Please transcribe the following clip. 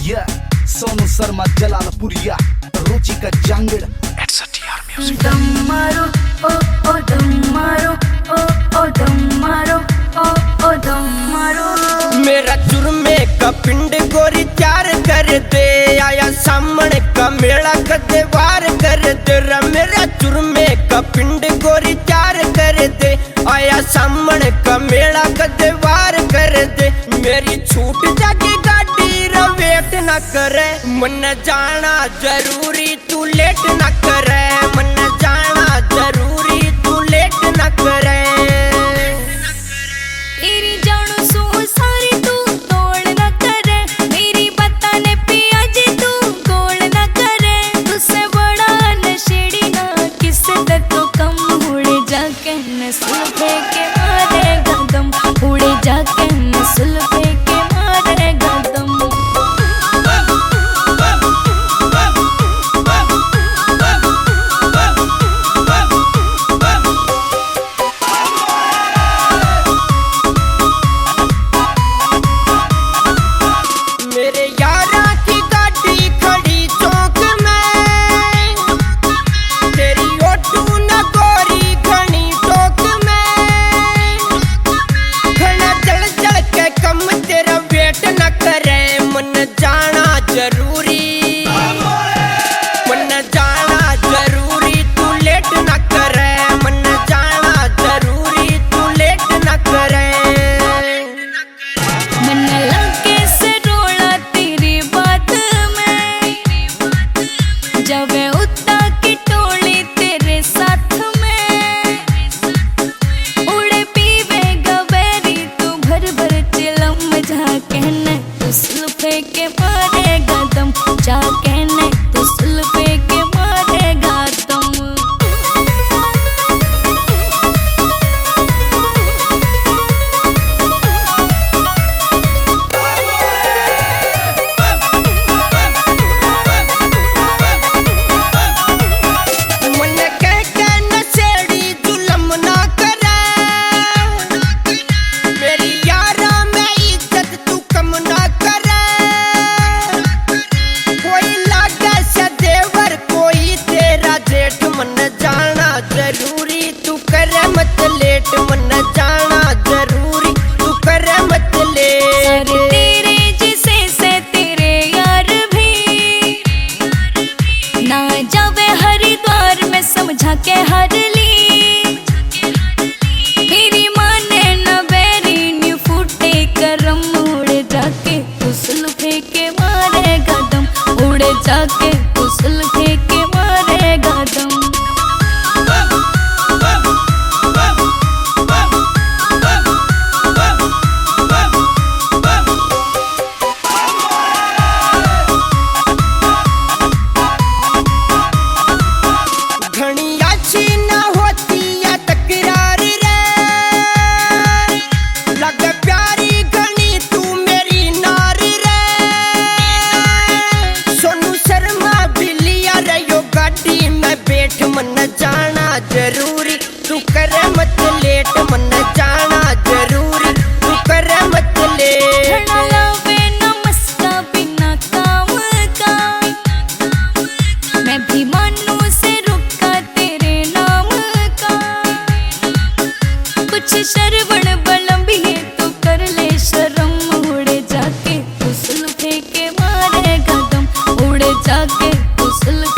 या सोनू शर्मा जलालपुरिया रुचि का जंगड़ XTR music. दम मारो ओ दम मारो ओ दम मारो ओ दम मारो। मेरा जुर्मे का पिंड गोरी त्यार कर दे, आया सामने का मेला कदे वार कर दे। मेरा जुर्मे का पिंड गोरी त्यार कर दे, आया सामने का मेला कदे वार कर दे। मेरी छूट जागी गाड़ी वेट न करे, मन जाना जरूरी तू लेट न करे। मन जाना जरूरी तू लेट न करे। तेरी जानू सू सारी तू तोड़ न करे, मेरी बताने पिया जी तू गोल न करे। तुझसे बड़ा नशेड़ी ना किससे तो कम, उड़े जाके नस्ल फेंके मारेगा दम, उड़े जाके नस्ल फेंके मारेगा दम। मेरे यारा की गाड़ी खड़ी चौक में, तेरी ओटू न गोरी घनी टोक में। खड़ा जल जल के कम तेरा वेट न करे, मन जाना जरूरी। मन जाना जरूरी तू लेट न करे, मन जाना जरूरी तू लेट न करे। मन लगे से रोला तेरी बात में, जब उतना की टोली तेरे साथ में। उड़े पीवे गबेरी तू भर भर चिलम, जा कहने तू सुल्फे के मारेगा दम, जा कहने तू सुल्फे के मारेगा दम। मन कह के नशेड़ी जुलम ना करे, मेरी यारा में इज्जत तू कम ना करे। कोई लागे से देवर कोई तेरा जेठ, मन जाना जरूरी तू करे मत लेट। मन जाना जरूरी तू करे मत लेट। सारे तेरे जिसे से तेरे यार भी ना जावे हरिद्वार में, समझा के हर ली। मेरी माँ ने न बेरी न्यू फूटे करम, उड़े जाके तू सुल्फे के मारेगा दम, उड़े जाके तू सुल्फे के मारेगा दम। घनी अच्छी ना होती या तकरार रे, लगे प्यारी घनी तू मेरी नार रे। सोनू शर्मा बिलिया रे यो गाड़ी में बैठ, मन जाना जरूरी तू करे मत लेट। मन जाना जरूरी तू करे मत लेट। घड़ा लावे नमस्का बिना काम का, मैं भी मानू से रुका तेरे नाम का। कुछ शरवण बलम भी है तो कर ले शर्म, उड़े जाके तू सुल्फे के मारेगा दम, उड़े जाके तू सुल्फे